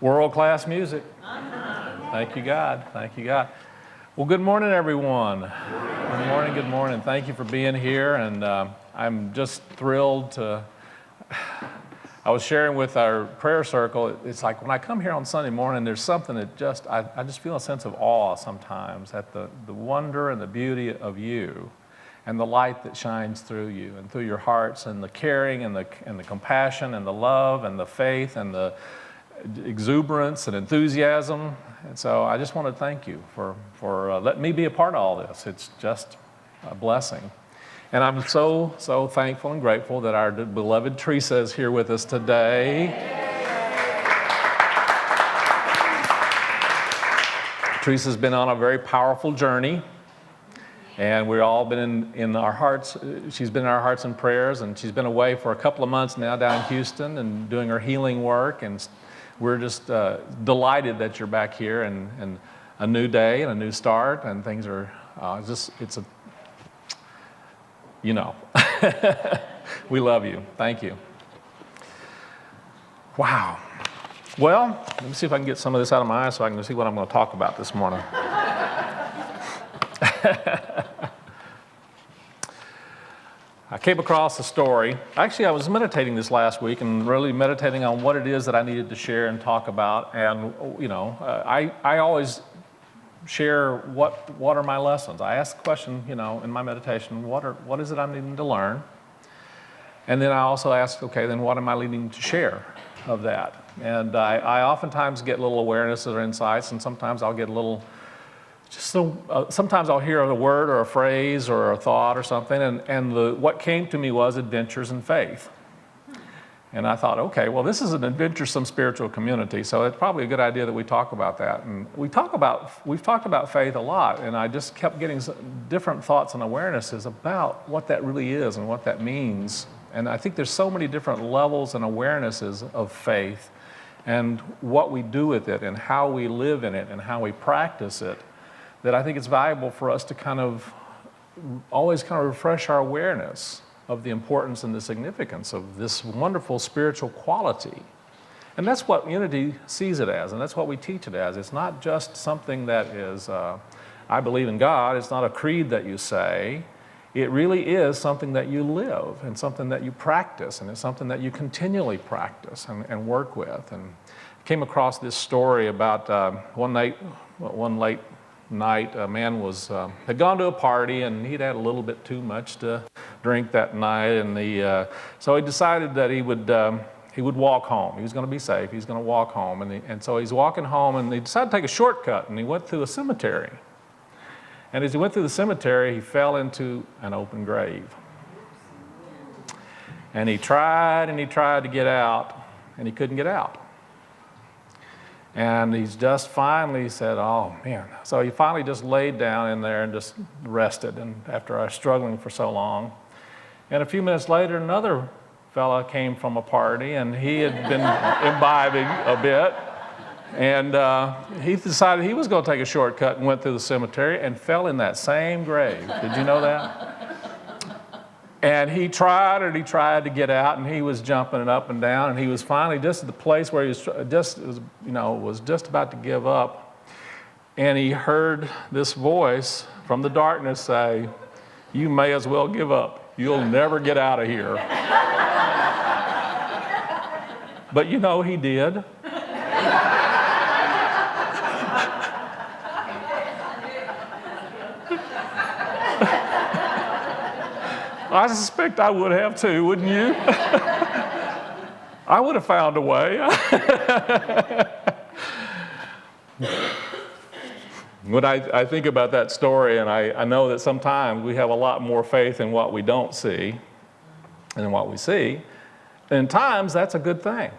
World-class music. Thank you, God. Thank you, God. Well, good morning, everyone. Good morning, good morning. Thank you for being here, and I'm just thrilled to... I was sharing with our prayer circle, it's like when I come here on Sunday morning, there's something that I just feel a sense of awe sometimes at the wonder and the beauty of you and the light that shines through you and through your hearts and the caring and the compassion and the love and the faith and the exuberance and enthusiasm. And so I just want to thank you for letting me be a part of all this. It's just a blessing. And I'm so thankful and grateful that our beloved Teresa is here with us today. Teresa's been on a very powerful journey, and we've all been in our hearts. She's been in our hearts and prayers, and she's been away for a couple of months now down in Houston and doing her healing work. And we're just delighted that you're back here, and a new day and a new start, and things are we love you. Thank you. Wow. Well, let me see if I can get some of this out of my eyes so I can see what I'm going to talk about this morning. I came across a story. Actually, I was meditating this last week and really meditating on what it is that I needed to share and talk about. And, I always share what are my lessons. I ask the question, in my meditation, what is it I'm needing to learn? And then I also ask, okay, then what am I needing to share of that? And I oftentimes get little awarenesses or insights, and sometimes I'll get a little, sometimes I'll hear a word or a phrase or a thought or something, and what came to me was adventures in faith. And I thought, okay, well, this is an adventuresome spiritual community, so it's probably a good idea that we talk about that. And we've talked about faith a lot, and I just kept getting different thoughts and awarenesses about what that really is and what that means. And I think there's so many different levels and awarenesses of faith and what we do with it and how we live in it and how we practice it, that I think it's valuable for us to always refresh our awareness of the importance and the significance of this wonderful spiritual quality. And that's what Unity sees it as, and that's what we teach it as. It's not just something that is, I believe in God. It's not a creed that you say. It really is something that you live and something that you practice, and it's something that you continually practice and work with. And I came across this story about one late night, a man had gone to a party, and he'd had a little bit too much to drink that night, and so he decided that he would walk home. He was going to be safe. He was going to walk home, and so he's walking home, and he decided to take a shortcut, and he went through a cemetery. And as he went through the cemetery, he fell into an open grave. And he tried to get out, and he couldn't get out. And he's just finally said, oh, man. So he finally just laid down in there and just rested, and after struggling for so long. And a few minutes later, another fella came from a party, and he had been imbibing a bit. And he decided he was going to take a shortcut and went through the cemetery and fell in that same grave. Did you know that? And he tried to get out, and he was jumping it up and down, and he was finally just at the place where he was just about to give up. And he heard this voice from the darkness say, "You may as well give up. You'll never get out of here." But he did. I suspect I would have too, wouldn't you? I would have found a way. When I think about that story, and I know that sometimes we have a lot more faith in what we don't see than in what we see, and at times that's a good thing.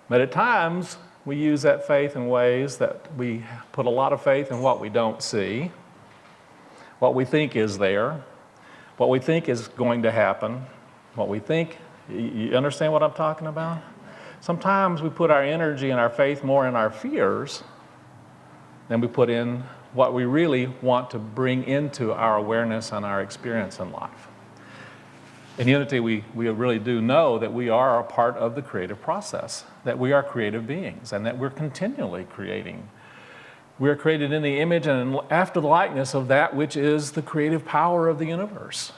But at times we use that faith in ways that we put a lot of faith in what we don't see, what we think is there, what we think is going to happen, what we think. You understand what I'm talking about? Sometimes we put our energy and our faith more in our fears than we put in what we really want to bring into our awareness and our experience in life. In Unity, we really do know that we are a part of the creative process, that we are creative beings, and that we're continually creating. We are created in the image and after the likeness of that which is the creative power of the universe.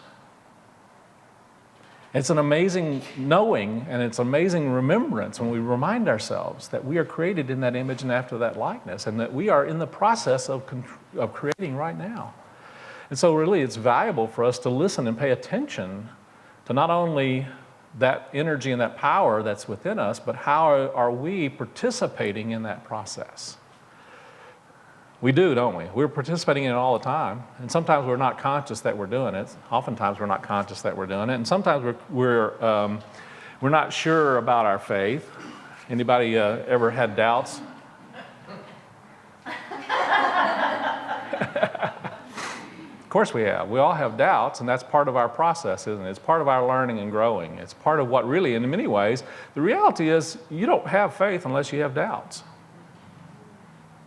It's an amazing knowing and it's amazing remembrance when we remind ourselves that we are created in that image and after that likeness, and that we are in the process of creating right now. And so really it's valuable for us to listen and pay attention to not only that energy and that power that's within us, but how are we participating in that process? We do, don't we? We're participating in it all the time, and sometimes we're not conscious that we're doing it. Oftentimes we're not conscious that we're doing it, and sometimes we're not sure about our faith. Anybody ever had doubts? Of course we have. We all have doubts, and that's part of our process, isn't it? It's part of our learning and growing. It's part of what really, in many ways, the reality is you don't have faith unless you have doubts.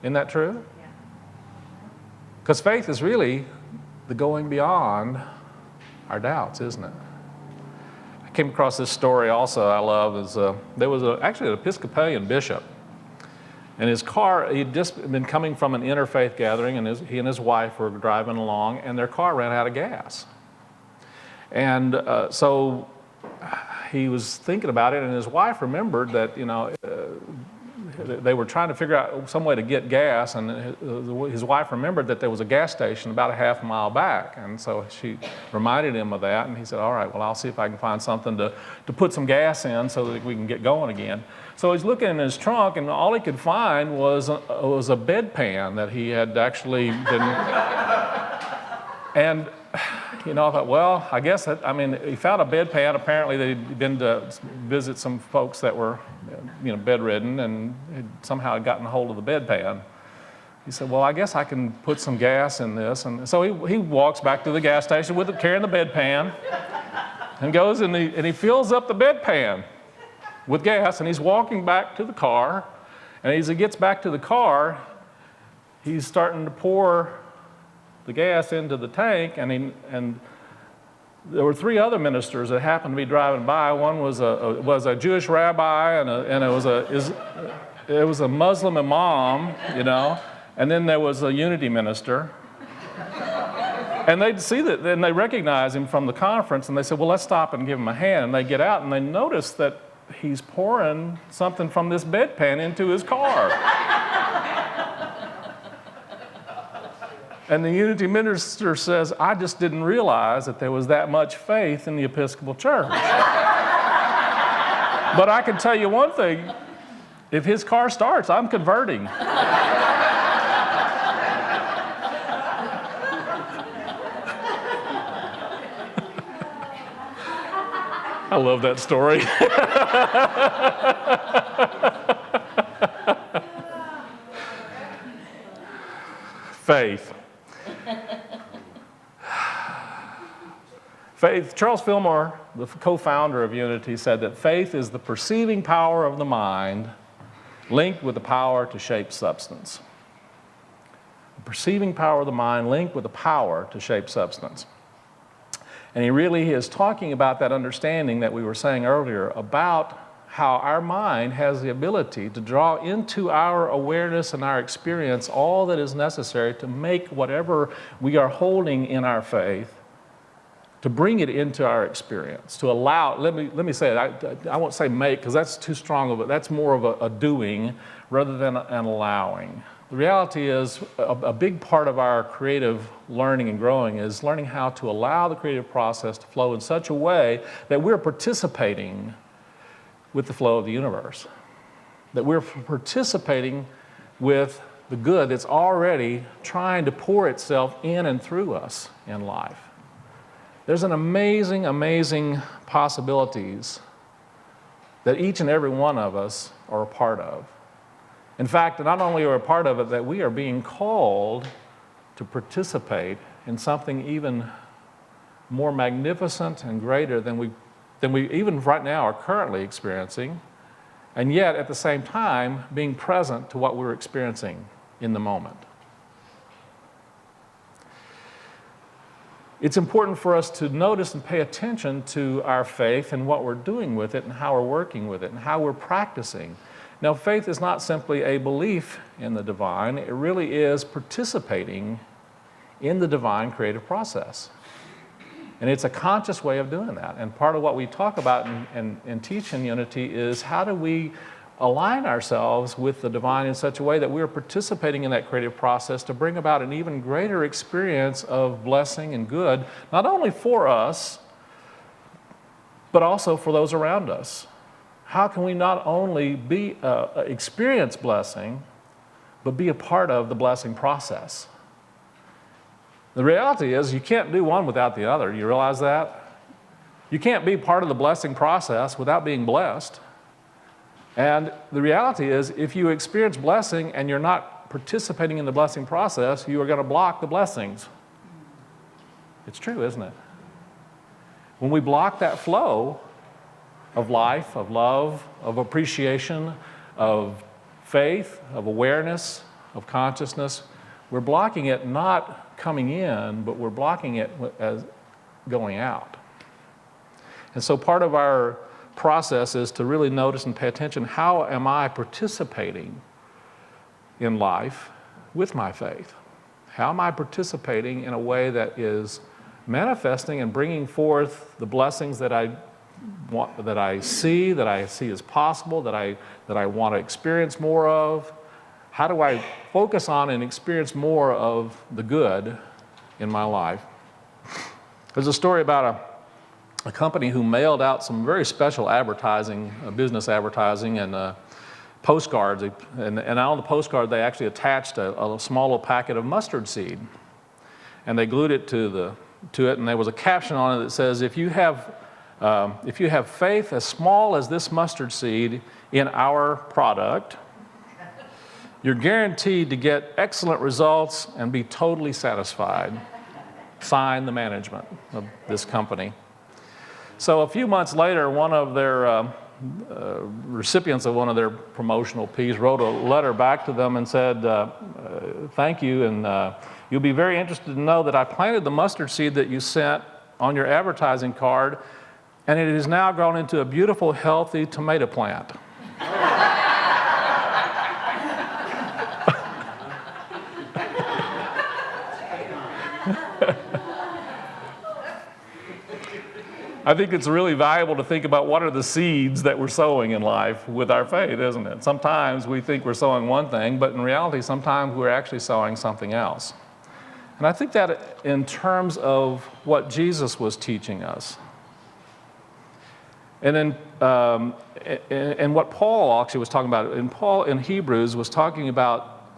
Isn't that true? Because faith is really the going beyond our doubts, isn't it? I came across this story also I love. There was actually an Episcopalian bishop. And his car, he'd just been coming from an interfaith gathering, and he and his wife were driving along, and their car ran out of gas. And so he was thinking about it, and his wife remembered that, they were trying to figure out some way to get gas, and his wife remembered that there was a gas station about a half mile back. And so she reminded him of that, and he said, all right, well, I'll see if I can find something to put some gas in so that we can get going again. So he's looking in his trunk, and all he could find was a bedpan that he had actually been... And, I thought, well, I guess he found a bedpan. Apparently they'd been to visit some folks that were, bedridden, and somehow had gotten a hold of the bedpan. He said, well, I guess I can put some gas in this. And so he walks back to the gas station carrying the bedpan, and goes and he fills up the bedpan with gas, and he's walking back to the car. And as he gets back to the car, he's starting to pour the gas into the tank, and there were three other ministers that happened to be driving by. One was a Jewish rabbi, and it was a Muslim imam, and then there was a Unity minister. And they'd see that, and they recognize him from the conference, and they said, well, let's stop and give him a hand. And they get out, and they notice that he's pouring something from this bedpan into his car. And the Unity minister says, I just didn't realize that there was that much faith in the Episcopal Church. But I can tell you one thing, if his car starts, I'm converting. I love that story. Faith. Faith. Charles Fillmore, the co-founder of Unity, said that faith is the perceiving power of the mind linked with the power to shape substance. The perceiving power of the mind linked with the power to shape substance. And he really is talking about that understanding that we were saying earlier about how our mind has the ability to draw into our awareness and our experience all that is necessary to make whatever we are holding in our faith, to bring it into our experience, to allow, let me say it, I won't say make, because that's too strong of that's more of a doing rather than an allowing. The reality is a big part of our creative learning and growing is learning how to allow the creative process to flow in such a way that we're participating with the flow of the universe, that we're participating with the good that's already trying to pour itself in and through us in life. There's an amazing, amazing possibilities that each and every one of us are a part of. In fact, not only are we a part of it, that we are being called to participate in something even more magnificent and greater than we even right now are currently experiencing, and yet at the same time being present to what we're experiencing in the moment. it's important for us to notice and pay attention to our faith and what we're doing with it and how we're working with it and how we're practicing. Now, faith is not simply a belief in the divine. It really is participating in the divine creative process. And it's a conscious way of doing that. And part of what we talk about and teach in Unity is how do we align ourselves with the divine in such a way that we are participating in that creative process to bring about an even greater experience of blessing and good, not only for us, but also for those around us. How can we not only experience blessing, but be a part of the blessing process? The reality is you can't do one without the other. You realize that? You can't be part of the blessing process without being blessed. And the reality is if you experience blessing and you're not participating in the blessing process, you are going to block the blessings. It's true, isn't it? When we block that flow of life, of love, of appreciation, of faith, of awareness, of consciousness, we're blocking it not coming in, but we're blocking it as going out. And so part of our process is to really notice and pay attention, how am I participating in life with my faith? How am I participating in a way that is manifesting and bringing forth the blessings that I want, that I see as possible, that I want to experience more of? How do I focus on and experience more of the good in my life? There's a story about a company who mailed out some very special advertising, business advertising, and postcards. And on the postcard, they actually attached a small little packet of mustard seed. And they glued it to it, and there was a caption on it that says, if you have faith as small as this mustard seed in our product, you're guaranteed to get excellent results and be totally satisfied. Sign the management of this company. So a few months later, one of their recipients of one of their promotional pieces wrote a letter back to them and said, thank you, and you'll be very interested to know that I planted the mustard seed that you sent on your advertising card, and it has now grown into a beautiful, healthy tomato plant. I think it's really valuable to think about what are the seeds that we're sowing in life with our faith, isn't it? Sometimes we think we're sowing one thing, but in reality, sometimes we're actually sowing something else. And I think that in terms of what Jesus was teaching us, and what Paul actually was talking about, and Paul in Hebrews was talking about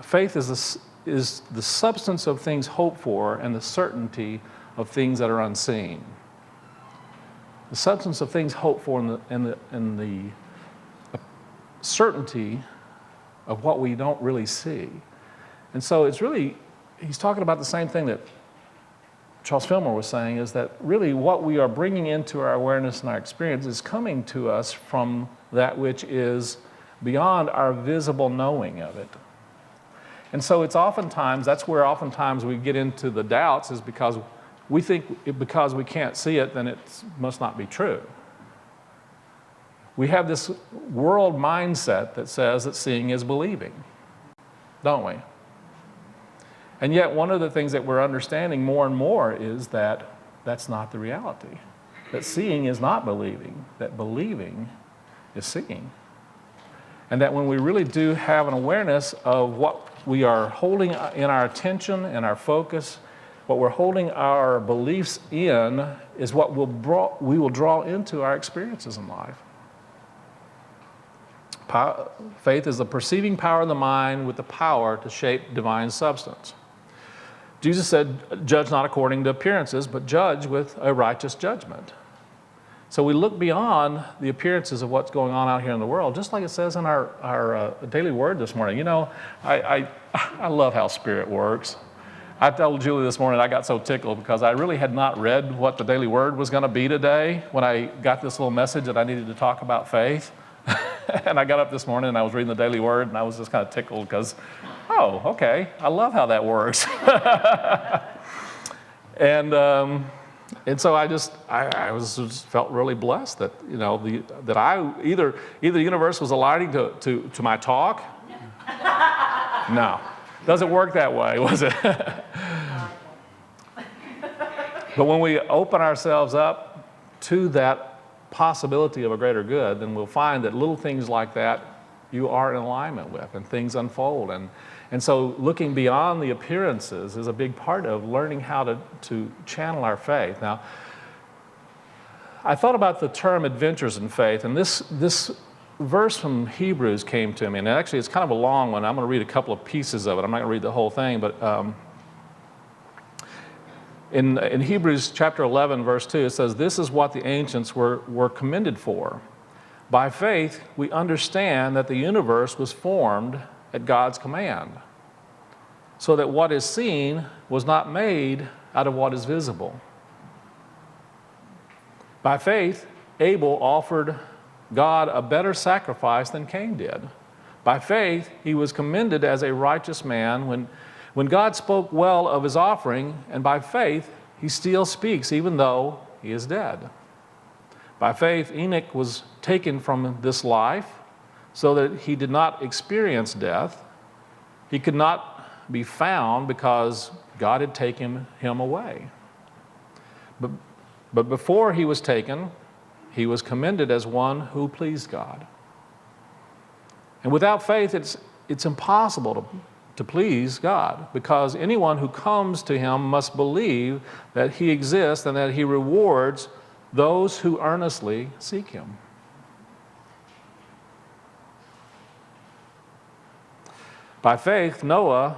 faith is the substance of things hoped for and the certainty of things that are unseen. The substance of things hoped for and the certainty of what we don't really see. And so it's really, he's talking about the same thing that Charles Fillmore was saying, is that really what we are bringing into our awareness and our experience is coming to us from that which is beyond our visible knowing of it. And so it's oftentimes, that's where oftentimes we get into the doubts, is because we think because we can't see it, then it must not be true. We have this world mindset that says that seeing is believing, don't we? And yet one of the things that we're understanding more and more is that that's not the reality. That seeing is not believing, that believing is seeing. And that when we really do have an awareness of what we are holding in our attention and our focus, what we're holding our beliefs in is what we will draw into our experiences in life. Faith is the perceiving power of the mind with the power to shape divine substance. Jesus said, judge not according to appearances, but judge with a righteous judgment. So we look beyond the appearances of what's going on out here in the world, just like it says in our daily word this morning. You know, I love how Spirit works. I told Julie this morning I got so tickled because I really had not read what the daily word was going to be today when I got this little message that I needed to talk about faith. And I got up this morning and I was reading the daily word and I was just kind of tickled because, oh, okay, I love how that works. And so I just felt really blessed that, you know, that I either the universe was aligning to my talk. No, doesn't work that way, was it? But when we open ourselves up to that possibility of a greater good, then we'll find that little things like that you are in alignment with, and things unfold. And so looking beyond the appearances is a big part of learning how to channel our faith. Now, I thought about the term adventures in faith, and this verse from Hebrews came to me, and actually it's kind of a long one. I'm going to read a couple of pieces of it. I'm not going to read the whole thing, but in Hebrews chapter 11, verse 2, it says, "This is what the ancients were commended for. By faith, we understand that the universe was formed at God's command, so that what is seen was not made out of what is visible. By faith, Abel offered God a better sacrifice than Cain did. By faith, he was commended as a righteous man when God spoke well of his offering, and by faith, he still speaks even though he is dead. By faith, Enoch was taken from this life so that he did not experience death. He could not be found because God had taken him away. But before he was taken, he was commended as one who pleased God." And without faith, it's impossible to please God, because anyone who comes to him must believe that he exists and that he rewards those who earnestly seek him. By faith, Noah,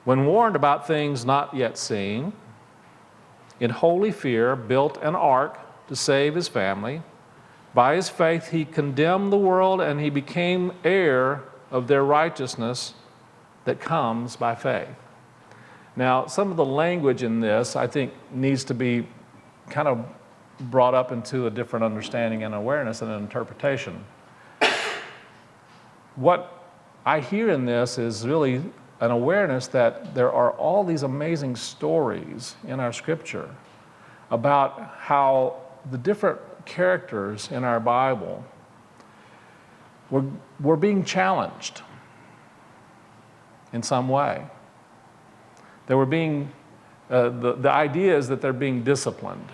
when warned about things not yet seen, in holy fear built an ark to save his family. By his faith, he condemned the world, and he became heir of their righteousness that comes by faith. Now, some of the language in this, I think, needs to be kind of brought up into a different understanding and awareness and interpretation. What I hear in this is really an awareness that there are all these amazing stories in our scripture about how the different characters in our Bible were being challenged in some way. They were being, the idea is that they're being disciplined.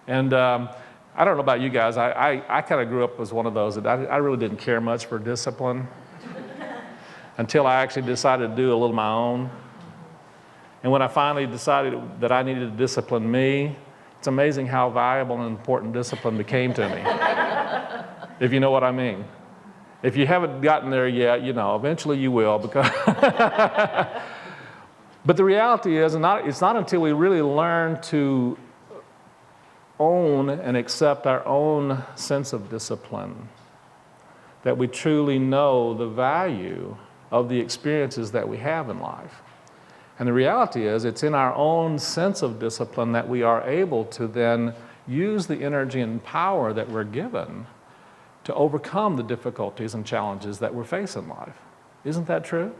And I don't know about you guys, I kind of grew up as one of those that I really didn't care much for discipline until I actually decided to do a little of my own. And when I finally decided that I needed to discipline me, it's amazing how valuable and important discipline became to me, if you know what I mean. If you haven't gotten there yet, you know, eventually you will. Because but the reality is, it's not until we really learn to own and accept our own sense of discipline that we truly know the value of the experiences that we have in life. And the reality is, it's in our own sense of discipline that we are able to then use the energy and power that we're given to overcome the difficulties and challenges that we face in life. Isn't that true?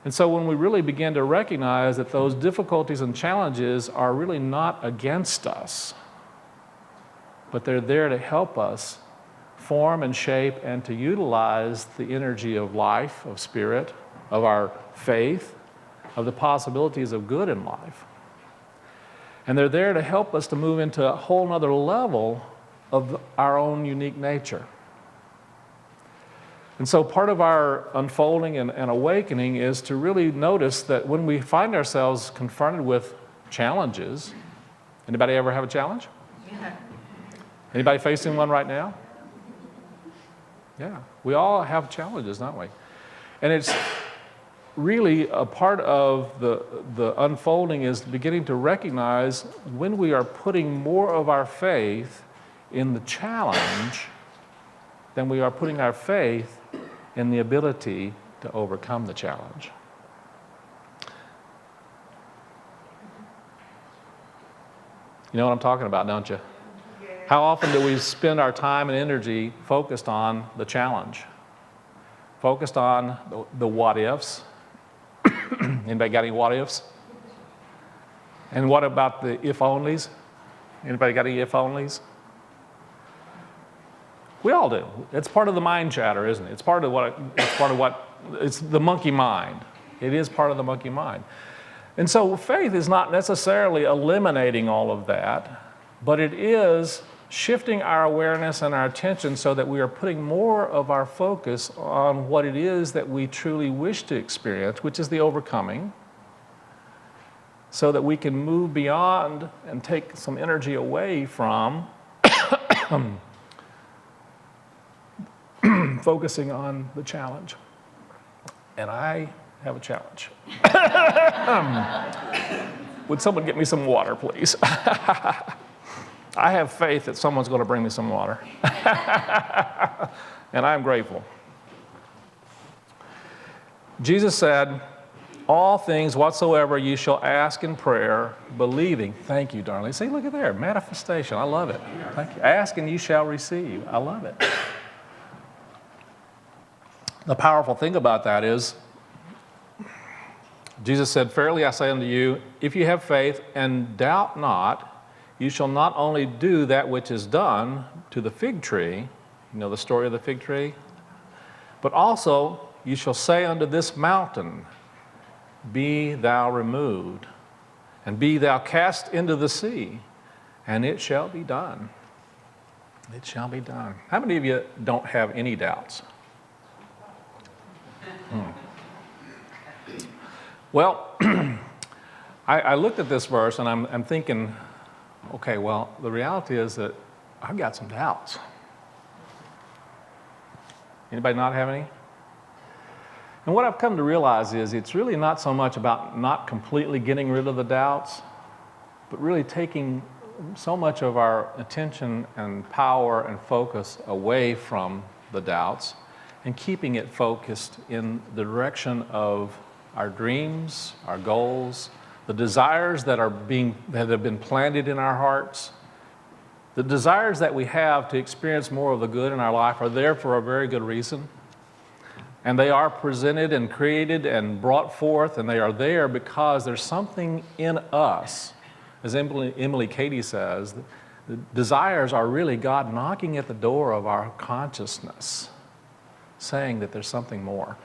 And so when we really begin to recognize that those difficulties and challenges are really not against us, but they're there to help us form and shape and to utilize the energy of life, of spirit, of our faith, of the possibilities of good in life. And they're there to help us to move into a whole nother level of our own unique nature. And so part of our unfolding and awakening is to really notice that when we find ourselves confronted with challenges, anybody ever have a challenge? Yeah. Anybody facing one right now? Yeah, we all have challenges, don't we? And it's really a part of the unfolding is beginning to recognize when we are putting more of our faith in the challenge than we are putting our faith in the ability to overcome the challenge. You know what I'm talking about, don't you? How often do we spend our time and energy focused on the challenge? Focused on the what ifs? Anybody got any what ifs? And what about the if-onlys? Anybody got any if-onlys? We all do. It's part of the mind chatter, isn't it? It's the monkey mind. It is part of the monkey mind. And so faith is not necessarily eliminating all of that, but it is shifting our awareness and our attention so that we are putting more of our focus on what it is that we truly wish to experience, which is the overcoming, so that we can move beyond and take some energy away from focusing on the challenge. And I have a challenge. Would someone get me some water, please? I have faith that someone's going to bring me some water. And I'm grateful. Jesus said, all things whatsoever you shall ask in prayer, believing. Thank you, darling. See, look at there. Manifestation. I love it. Thank you. Ask and you shall receive. I love it. The powerful thing about that is, Jesus said, verily I say unto you, if you have faith and doubt not, you shall not only do that which is done to the fig tree, you know the story of the fig tree, but also you shall say unto this mountain, be thou removed, and be thou cast into the sea, and it shall be done. It shall be done. How many of you don't have any doubts? Well, I looked at this verse and I'm thinking, okay, well, the reality is that I've got some doubts. Anybody not have any? And what I've come to realize is it's really not so much about not completely getting rid of the doubts, but really taking so much of our attention and power and focus away from the doubts and keeping it focused in the direction of our dreams, our goals, the desires that have been planted in our hearts. The desires that we have to experience more of the good in our life are there for a very good reason. And they are presented and created and brought forth, and they are there because there's something in us. As Emily Cady says, the desires are really God knocking at the door of our consciousness, saying that there's something more.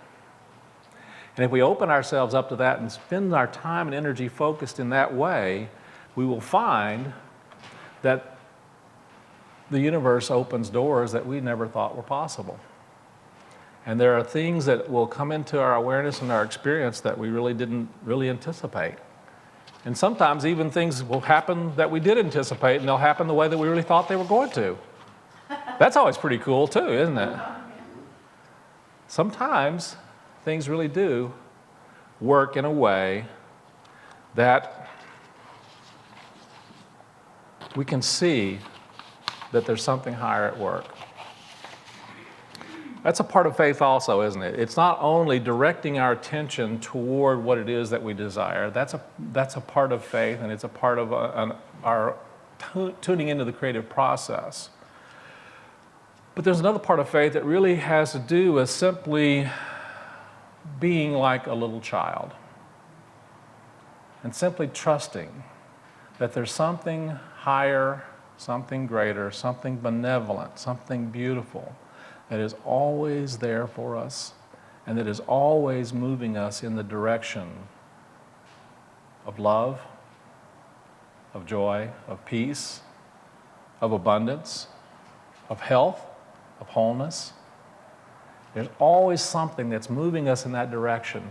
And if we open ourselves up to that and spend our time and energy focused in that way, we will find that the universe opens doors that we never thought were possible. And there are things that will come into our awareness and our experience that we really didn't anticipate. And sometimes even things will happen that we did anticipate, and they'll happen the way that we really thought they were going to. That's always pretty cool too, isn't it? Sometimes things really do work in a way that we can see that there's something higher at work. That's a part of faith also, isn't it? It's not only directing our attention toward what it is that we desire. That's a part of faith, and it's a part of our tuning into the creative process. But there's another part of faith that really has to do with simply being like a little child and simply trusting that there's something higher, something greater, something benevolent, something beautiful that is always there for us and that is always moving us in the direction of love, of joy, of peace, of abundance, of health, of wholeness. There's always something that's moving us in that direction.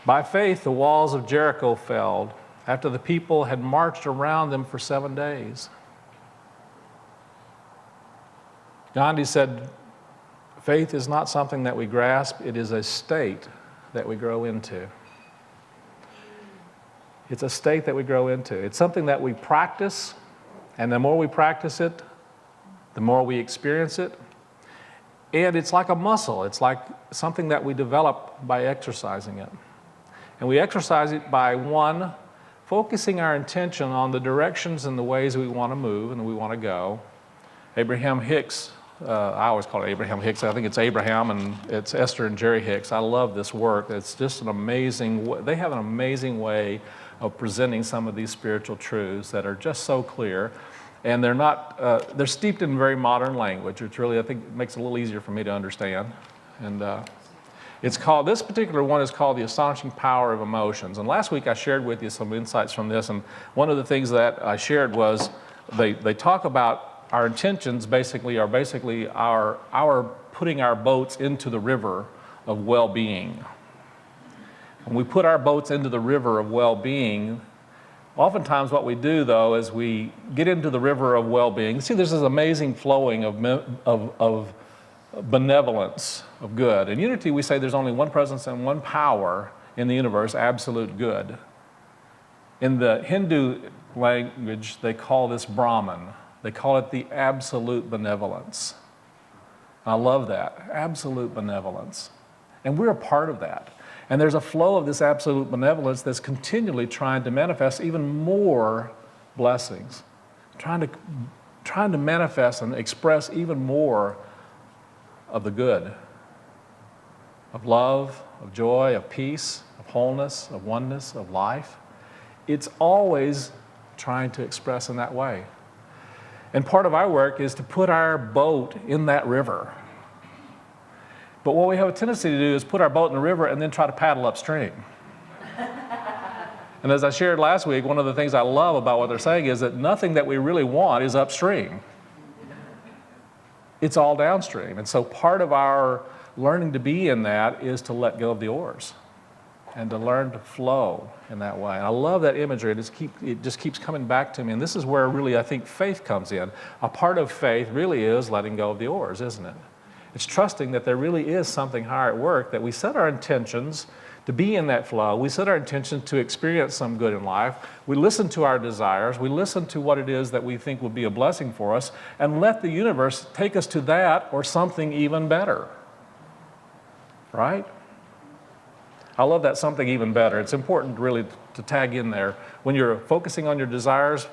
By faith, the walls of Jericho fell after the people had marched around them for 7 days. Gandhi said, faith is not something that we grasp, it is a state that we grow into. It's a state that we grow into. It's something that we practice, and the more we practice it, the more we experience it. And it's like a muscle. It's like something that we develop by exercising it. And we exercise it by, one, focusing our intention on the directions and the ways we want to move and we want to go. Abraham Hicks I always call it Abraham Hicks. I think it's Abraham, and it's Esther and Jerry Hicks. I love this work. It's just an amazing, they have an amazing way of presenting some of these spiritual truths that are just so clear. And they're not, they're steeped in very modern language, which really I think makes it a little easier for me to understand. And it's called, this particular one is called The Astonishing Power of Emotions. And last week I shared with you some insights from this, and one of the things that I shared was they talk about our intentions are basically our putting our boats into the river of well-being. When we put our boats into the river of well-being, oftentimes what we do, though, is we get into the river of well-being. See, there's this amazing flowing of benevolence, of good. In Unity, we say there's only one presence and one power in the universe, absolute good. In the Hindu language, they call this Brahman. They call it the absolute benevolence. I love that, absolute benevolence. And we're a part of that. And there's a flow of this absolute benevolence that's continually trying to manifest even more blessings, trying to manifest and express even more of the good, of love, of joy, of peace, of wholeness, of oneness, of life. It's always trying to express in that way. And part of our work is to put our boat in that river. But what we have a tendency to do is put our boat in the river and then try to paddle upstream. And as I shared last week, one of the things I love about what they're saying is that nothing that we really want is upstream. It's all downstream. And so part of our learning to be in that is to let go of the oars and to learn to flow in that way. And I love that imagery. It just keeps coming back to me. And this is where really I think faith comes in. A part of faith really is letting go of the oars, isn't it? It's trusting that there really is something higher at work, that we set our intentions to be in that flow. We set our intentions to experience some good in life. We listen to our desires. We listen to what it is that we think would be a blessing for us, and let the universe take us to that or something even better. Right? I love that something even better. It's important really to tag in there. When you're focusing on your desires,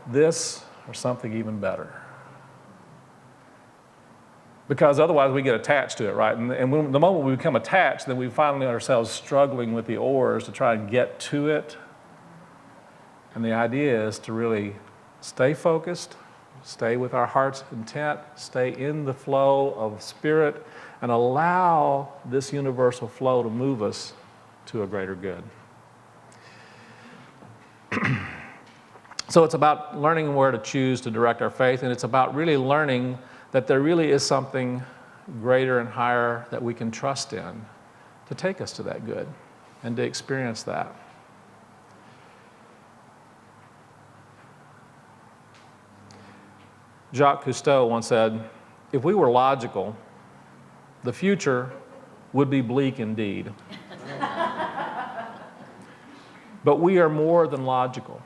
this or something even better. Because otherwise we get attached to it, right? And when, the moment we become attached, then we find ourselves struggling with the oars to try and get to it. And the idea is to really stay focused, stay with our heart's intent, stay in the flow of spirit, and allow this universal flow to move us to a greater good. So it's about learning where to choose to direct our faith, and it's about really learning that there really is something greater and higher that we can trust in to take us to that good and to experience that. Jacques Cousteau once said, "If we were logical, the future would be bleak indeed." But we are more than logical.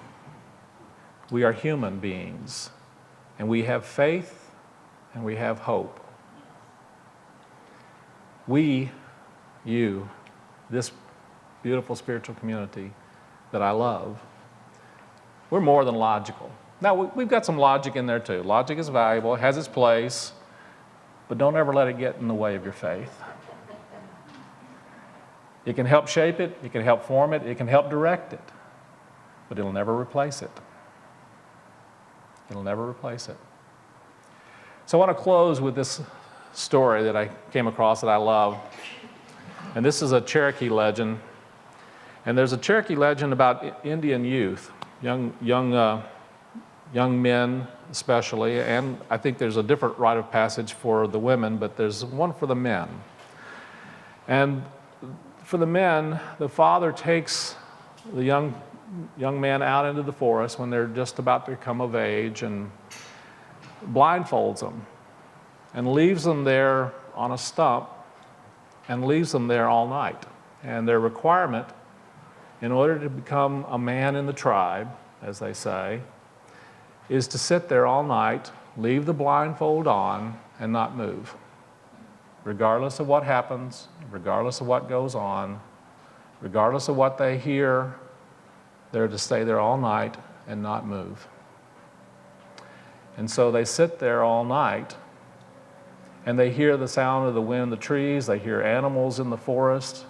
We are human beings, and we have faith and we have hope. We, you, this beautiful spiritual community that I love, we're more than logical. Now, we've got some logic in there too. Logic is valuable, it has its place, but don't ever let it get in the way of your faith. It can help shape it, it can help form it, it can help direct it, but it'll never replace it. It'll never replace it. So I want to close with this story that I came across that I love. And this is a Cherokee legend. And there's a Cherokee legend about Indian youth, young men especially, and I think there's a different rite of passage for the women, but there's one for the men. And for the men, the father takes the young man out into the forest when they're just about to come of age and blindfolds them and leaves them there on a stump and leaves them there all night. And their requirement, in order to become a man in the tribe, as they say, is to sit there all night, leave the blindfold on, and not move. Regardless of what happens, regardless of what goes on, regardless of what they hear, they're to stay there all night and not move. And so they sit there all night, and they hear the sound of the wind in the trees, they hear animals in the forest,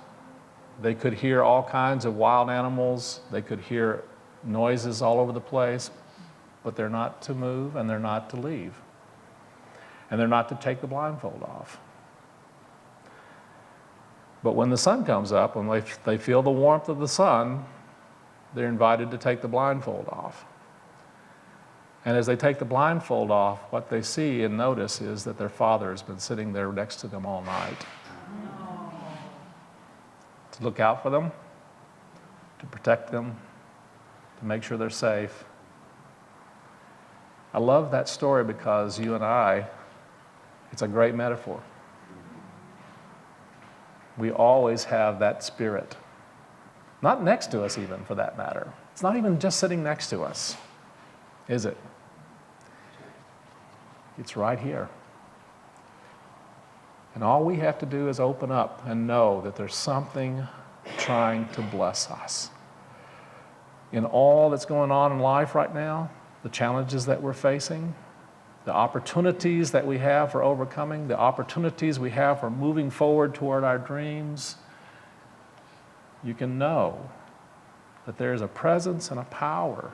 they could hear all kinds of wild animals, they could hear noises all over the place, but they're not to move and they're not to leave. And they're not to take the blindfold off. But when the sun comes up, when they feel the warmth of the sun, they're invited to take the blindfold off. And as they take the blindfold off, what they see and notice is that their father has been sitting there next to them all night. To look out for them, to protect them, to make sure they're safe. I love that story because you and I, it's a great metaphor. We always have that spirit. Not next to us even, for that matter. It's not even just sitting next to us, is it? It's right here. And all we have to do is open up and know that there's something trying to bless us. In all that's going on in life right now, the challenges that we're facing, the opportunities that we have for overcoming, the opportunities we have for moving forward toward our dreams, you can know that there's a presence and a power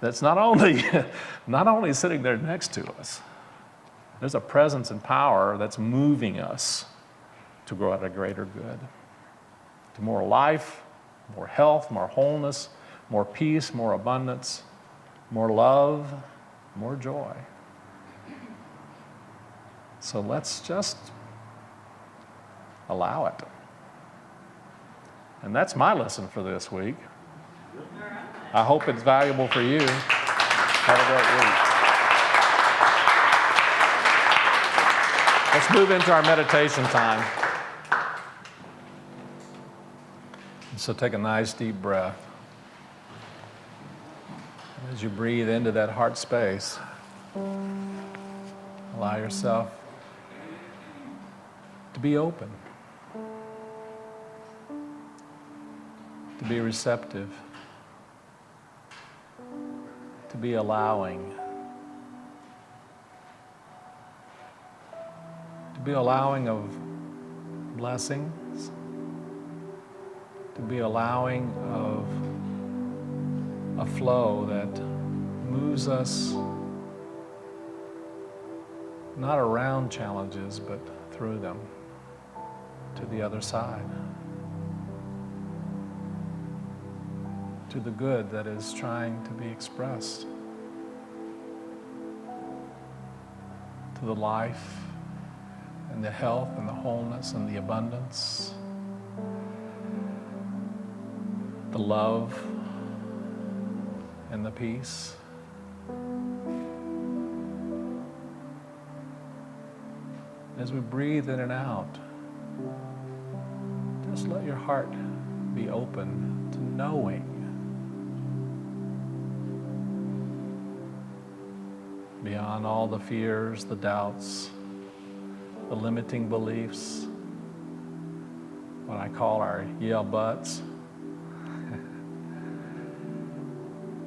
that's not only sitting there next to us, there's a presence and power that's moving us to grow at a greater good, to more life, more health, more wholeness, more peace, more abundance, more love, more joy. So let's just allow it. And that's my lesson for this week. I hope it's valuable for you. Have a great week. Let's move into our meditation time. So take a nice deep breath. And as you breathe into that heart space, allow yourself to be open, to be receptive, to be allowing, to be allowing of blessings, to be allowing of a flow that moves us not around challenges, but through them to the other side, to the good that is trying to be expressed, to the life and the health and the wholeness and the abundance, the love and the peace. As we breathe in and out, just let your heart be open to knowing, beyond all the fears, the doubts, the limiting beliefs, what I call our yeah buts.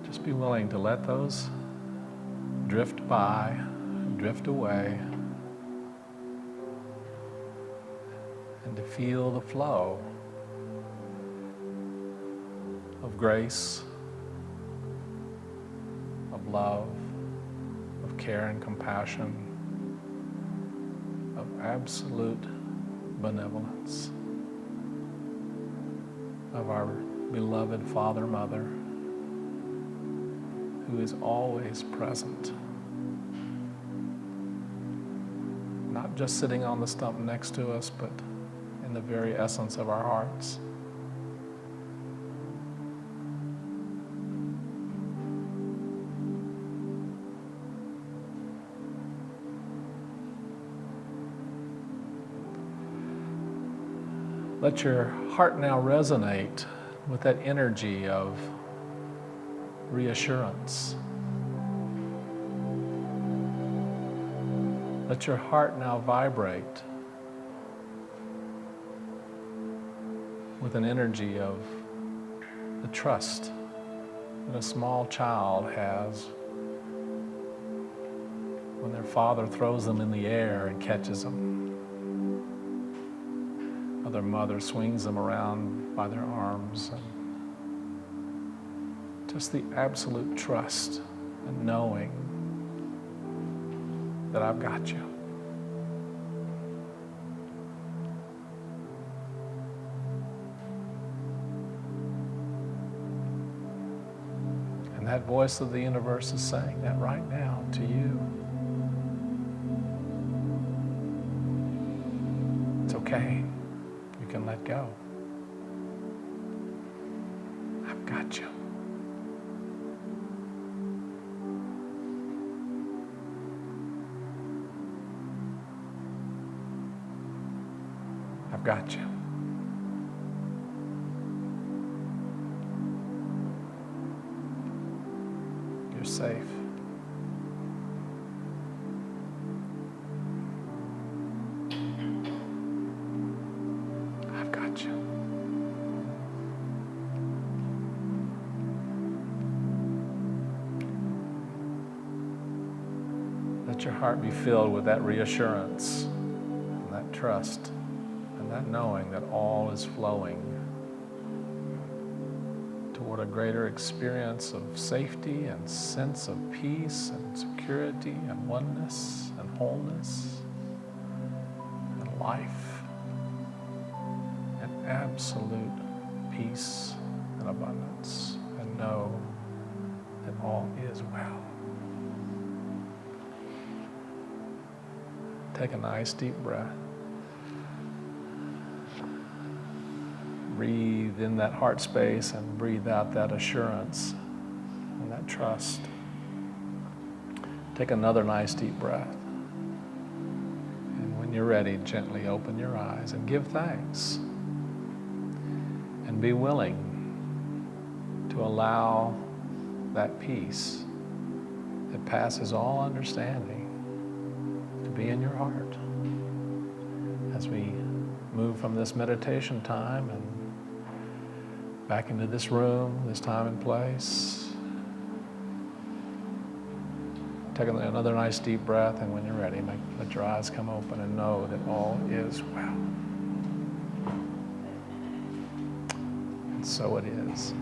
Just be willing to let those drift by, drift away, and to feel the flow of grace, of love, of care and compassion, of absolute benevolence, of our beloved Father, Mother, who is always present, not just sitting on the stump next to us, but in the very essence of our hearts. Let your heart now resonate with that energy of reassurance. Let your heart now vibrate with an energy of the trust that a small child has father throws them in the air and catches them. Or their mother swings them around by their arms. And just the absolute trust and knowing that I've got you. And that voice of the universe is saying that right now to you. It's okay. You can let go. I've got you. I've got you. You're safe. I've got you. Let your heart be filled with that reassurance and that trust and that knowing that all is flowing toward a greater experience of safety and sense of peace and security and oneness and wholeness and life and absolute peace and abundance, and know that all is well. Take a nice deep breath. Breathe in that heart space and breathe out that assurance and that trust. Take another nice deep breath. And when you're ready, gently open your eyes and give thanks. And be willing to allow that peace that passes all understanding to be in your heart as we move from this meditation time and back into this room, this time and place. Take another nice deep breath, and when you're ready, let your eyes come open and know that all is well. And so it is.